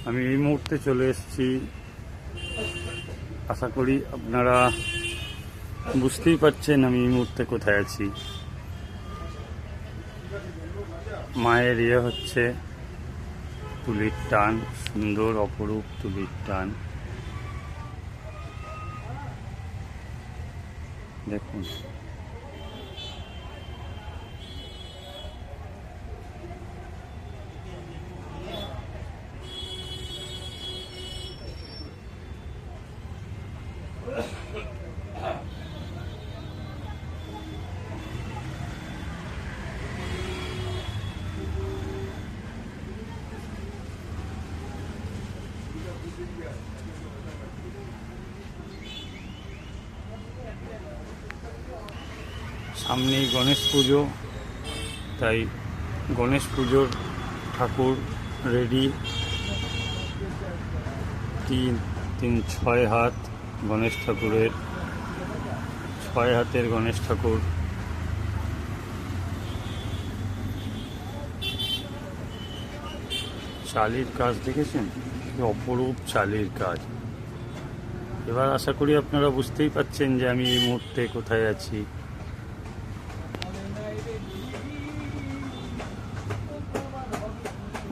আমি এই মুহূর্তে চলে এসেছি, আশা করি আপনারা বুঝতেই পারছেন আমি এই মুহূর্তে কোথায় আছি। মায়ের হচ্ছে তুলির টান, সুন্দর অপরূপ তুলির টান। দেখুন সামনেই গণেশ পুজো, তাই গণেশ পুজোর ঠাকুর রেডি। 6 হাত গণেশ ঠাকুরের, 6 হাতের গণেশ ঠাকুর। চালির কাজ দেখেছেন, অপরূপ চালির কাজ। এবার আশা করি আপনারা বুঝতেই পারছেন যে আমি এই মুহূর্তে কোথায় আছি।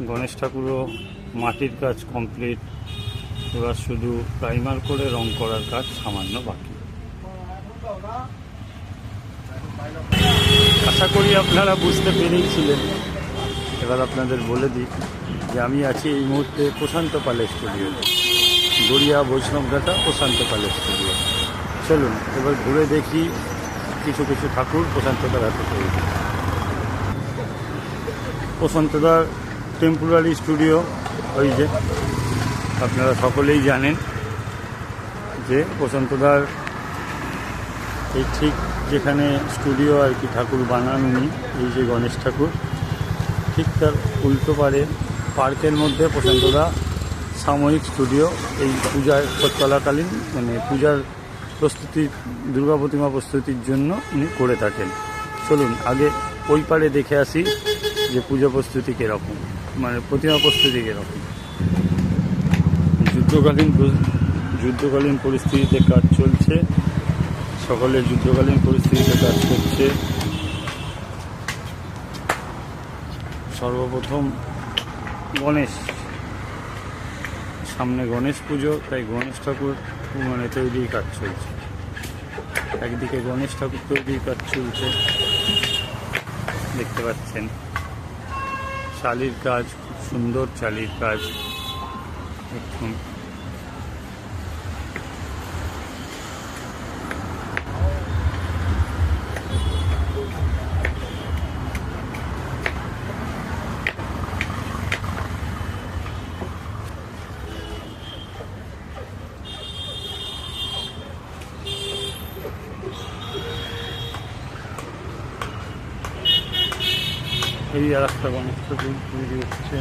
গণেশ ঠাকুরও মাটির কাজ কমপ্লিট, এবার শুধু প্রাইমার করে রং করার কাজ সামান্য বাকি। আশা করি আপনারা বুঝতে পেরেছিলেন। এবার আপনাদের বলে দিই যে আমি আছি এই মুহূর্তে প্রশান্ত পালের স্টুডিওতে, গড়িয়া বৈষ্ণবঘাটা প্রশান্ত পালের স্টুডিও। চলুন এবার ঘুরে দেখি কিছু কিছু ঠাকুর প্রশান্তদার হাতে তৈরি। প্রশান্তদার টেম্পোরারি স্টুডিও, ওই যে আপনারা সকলেই জানেন যে প্রশান্তদার এই ঠিক যেখানে স্টুডিও আর কি ঠাকুর বানান উনি, এই যে গণেশ ঠাকুর, ঠিক তার উল্টো পারে পার্কের মধ্যে প্রশান্তদা সাময়িক স্টুডিও এই পূজার চলাকালীন, মানে পূজার প্রস্তুতি, দুর্গা প্রতিমা প্রস্তুতির জন্য উনি করে থাকেন। চলুন আগে ওই পারে দেখে আসি যে পূজা প্রস্তুতি কীরকম, মানে প্রতিমা প্রস্তুতি কীরকম। যুদ্ধকালীন পরিস্থিতিতে কাজ চলছে, সকলে যুদ্ধকালীন পরিস্থিতিতে কাজ করছে। সর্বপ্রথম গণেশ, সামনে গণেশ পুজো, তাই গণেশ ঠাকুর মানে তৈরির কাজ চলছে। একদিকে গণেশ ঠাকুর তৈরির কাজ চলছে, দেখতে পাচ্ছেন। চালির কাজ, খুব সুন্দর চালির কাজ। দেখুন এই আর একটা গণেশ ঠাকুর তৈরি হচ্ছে।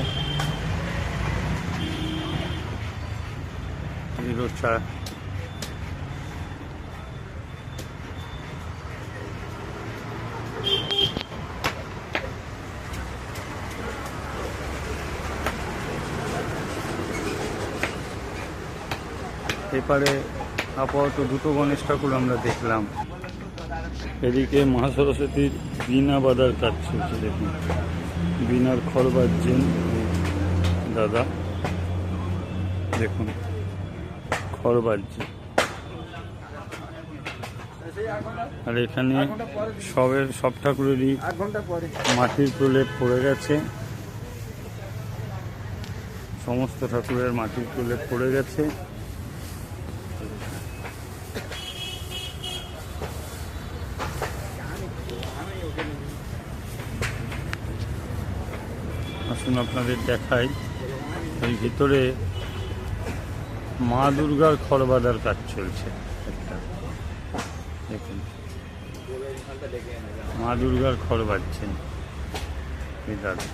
এপারে আপাতত দুটো গণেশ ঠাকুর আমরা দেখলাম। এদিকে মহা সরস্বতীর বীণা বাঁধার কাজ চলছে। দেখুন বীণার খড় বাজছেন দাদা, দেখুন খড় বাজছে। আর এখানে সব ঠাকুরেরই মাটির প্রলেপ পড়ে গেছে, সমস্ত ঠাকুরের মাটির প্রলেপ পড়ে গেছে। আসুন আপনাদের দেখাই, এই ভিতরে মা দুর্গার খড় বাঁধার কাজ চলছে একটা। দেখুন মা দুর্গার খড় বাঁধছেন এই দাদা।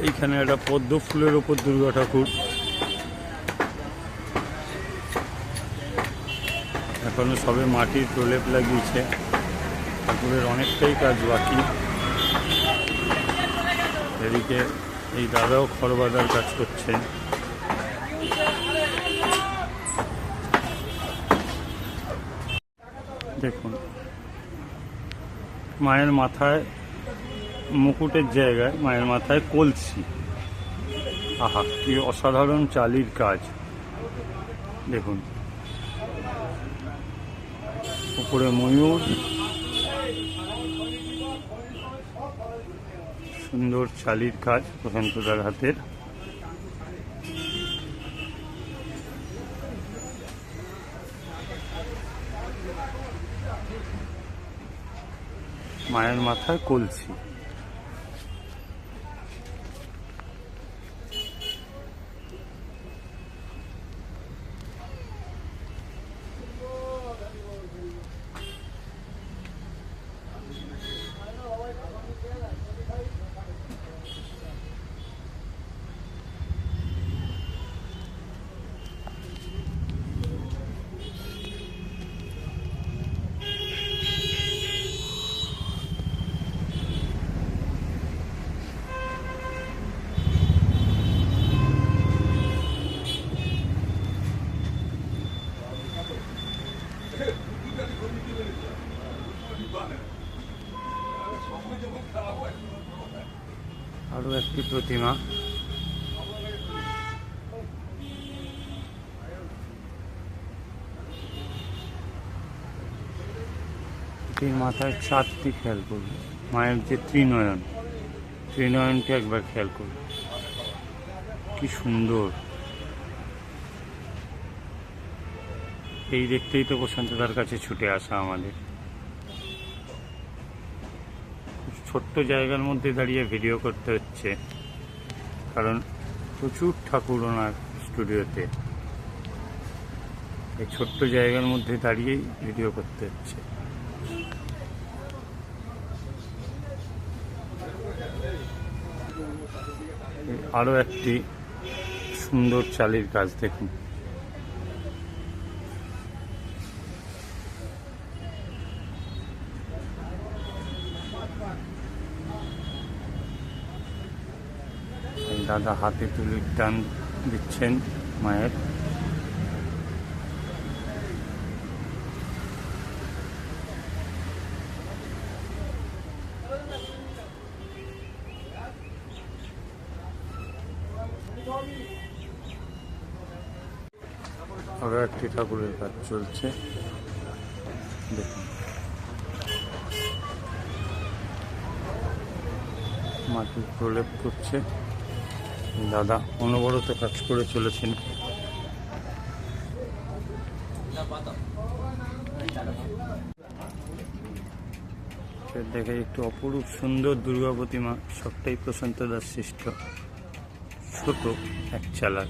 এইখানে একটা পদ্ম ফুলের ওপর দুর্গা ঠাকুর, এখনো সবে মাটির প্রলেপ লাগিয়েছে, ঠাকুরের অনেকটাই কাজ বাকি। এদিকে এই দাদাও খড় বাঁধার কাজ করছে। দেখুন মায়ের মাথায় মুকুটের জায়গায় মায়ের মাথায় কলসি। আহা, কি অসাধারণ চালির কাজ! দেখুন উপরে ময়ূর, সুন্দর চালির কাজ প্রশান্তদার হাতের। মায়ের মাথায় কলসি। আরো একটি প্রতিমা। এটির মাথায় চাঁদটি খেয়াল করবে, মায়ের যে ত্রিনয়নটি একবার খেয়াল করবে, কি সুন্দর! এই দেখতেই তো প্রশান্তদার কাছে ছুটে আসা আমাদের। ছোট্ট জায়গার মধ্যে দাঁড়িয়ে ভিডিও করতে হচ্ছে, কারণ প্রচুর ঠাকুর ওনার স্টুডিওতে। এই ছোট্ট জায়গার মধ্যে দাঁড়িয়েই ভিডিও করতে হচ্ছে। আরও একটি সুন্দর চালির কাজ দেখুন। দাদা হাতে তুলির টান দিচ্ছেন মায়ের। আরো একটি ঠাকুরের কাজ চলছে, দেখুন মাটির প্রলেপ করছে। দাদা অনবরত কাজ করে চলেছেন। দেখে একটু অপরূপ সুন্দর দুর্গা প্রতিমা, সবটাই প্রশান্তদার সৃষ্ট, ছোট এক চালার।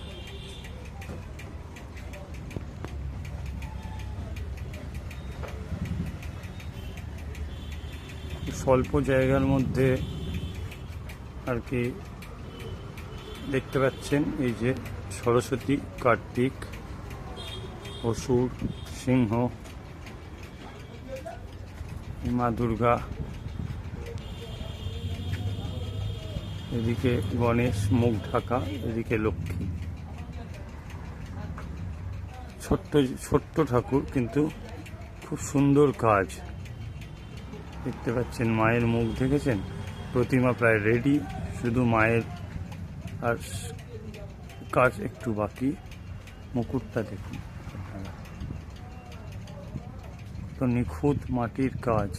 স্বল্প জায়গার মধ্যে আর কি দেখতে পাচ্ছেন, এই যে সরস্বতী, কার্তিক, অসুর, সিংহ, মা দুর্গা, এদিকে গণেশ মুখ ঢাকা, এদিকে লক্ষ্মী। ছোট্ট ঠাকুর, কিন্তু খুব সুন্দর কাজ। দেখতে পাচ্ছেন মায়ের মুখ দেখেছেন। প্রতিমা প্রায় রেডি, শুধু মায়ের আর কাজ একটু বাকি। মুকুটটা দেখুন, তো নিখুঁত মাটির কাজ।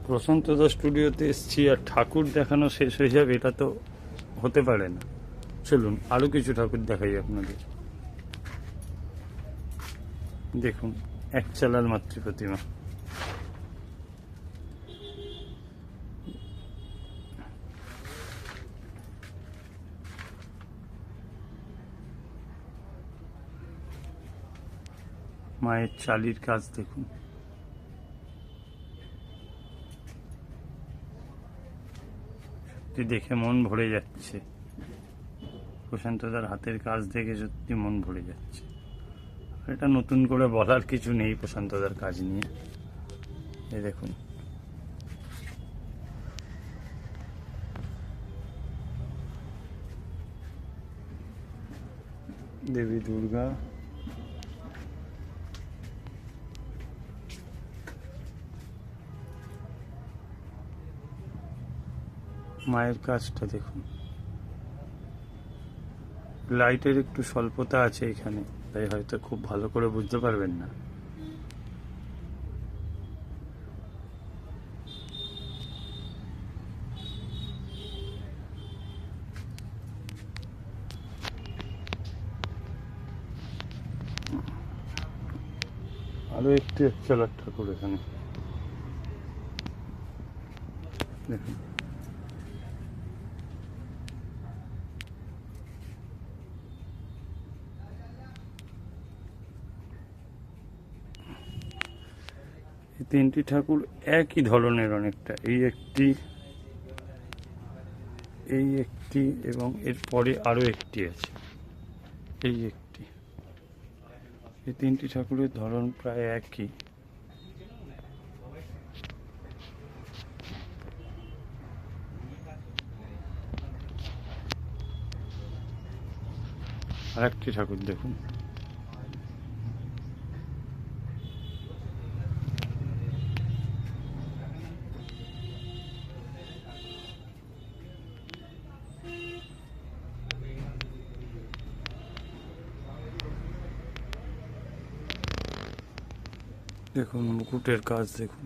প্রশান্তদা স্টুডিওতে এসছি আর ঠাকুর দেখানো শেষ হয়ে যাবে, এটা তো হতে পারে না। চলুন আরো কিছু ঠাকুর দেখাই আপনাদের। দেখুন এক চালার মাতৃ প্রতিমা। মায়ের চালির কাজ দেখুন। সত্যি দেখে মন ভরে যাচ্ছে, প্রশান্তদার হাতের কাজ দেখে সত্যি মন ভরে যাচ্ছে। এটা নতুন করে বলার কিছু নেই প্রশান্তদার কাজ নিয়ে। এই দেখুন, দেবী দুর্গা, মায়ের কাজটা দেখুন। লাইটের একটু স্বল্পতা আছে এখানে, তাই হয়তো খুব ভালো করে বুঝতে পারবেন না। আরো একটু চলার ঠাকুর এখানে দেখুন। এই তিনটি ঠাকুর একই ধরনের অনেকটা, এই একটি এবং এর পরে আরো একটি আছে, এই একটি। এই তিনটি ঠাকুরের ধরন প্রায় একই। আর একটি ঠাকুর দেখুন, দেখুন মুকুটের কাজ দেখুন।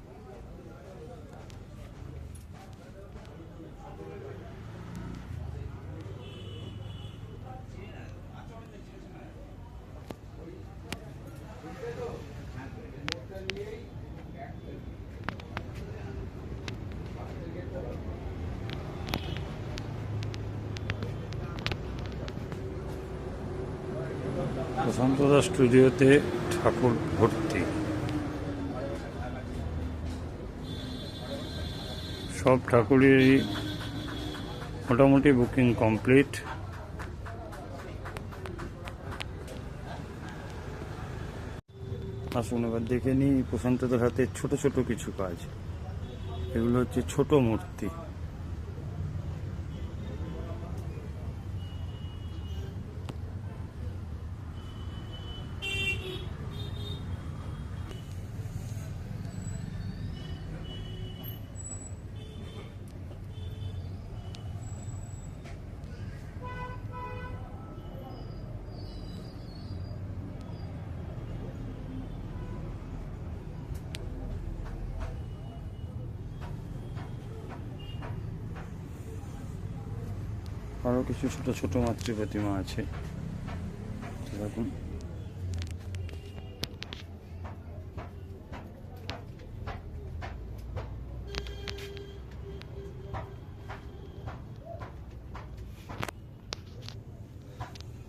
প্রশান্তদা স্টুডিওতে ঠাকুর ভর্তি, সব ঠাকুরেরই মোটামুটি বুকিং কমপ্লিট। আসুন এবার দেখে নিই প্রশান্তদার হাতে ছোট ছোট কিছু কাজ। এগুলো হচ্ছে ছোট মূর্তি। আরো কিছু ছোট ছোট মাতৃ প্রতিমা আছে দেখুন।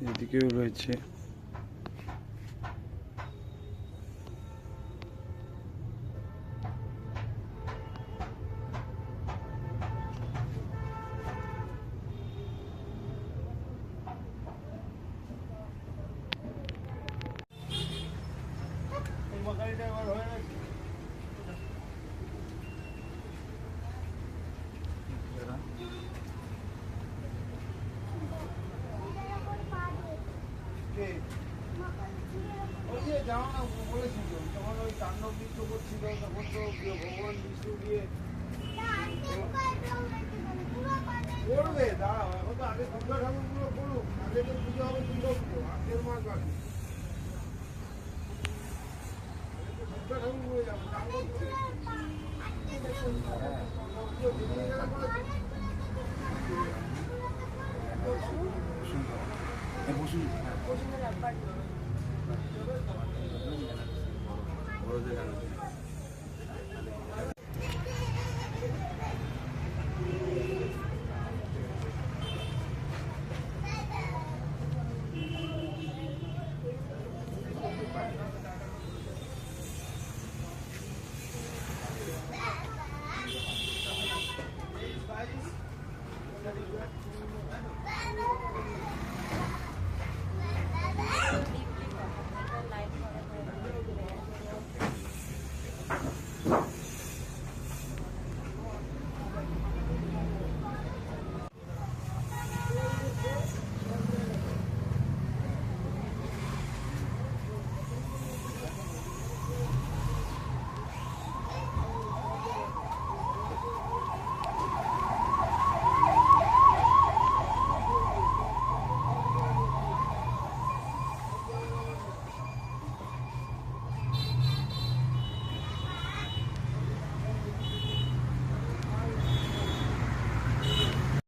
এদিকেও রয়েছে। যখন ওই তাণ্ডব নৃত্য করছিল তখন তো ভগবান বিষ্ণু গিয়ে করবে। দাঁড়াও, এখন তো আগে দুর্গা ঠাকুরগুলো করুক, আগে তো পুজো হবে দুর্গা পুজো, আগের মাস বাকি দুর্গা ঠাকুরগুলো যাবে। বসুন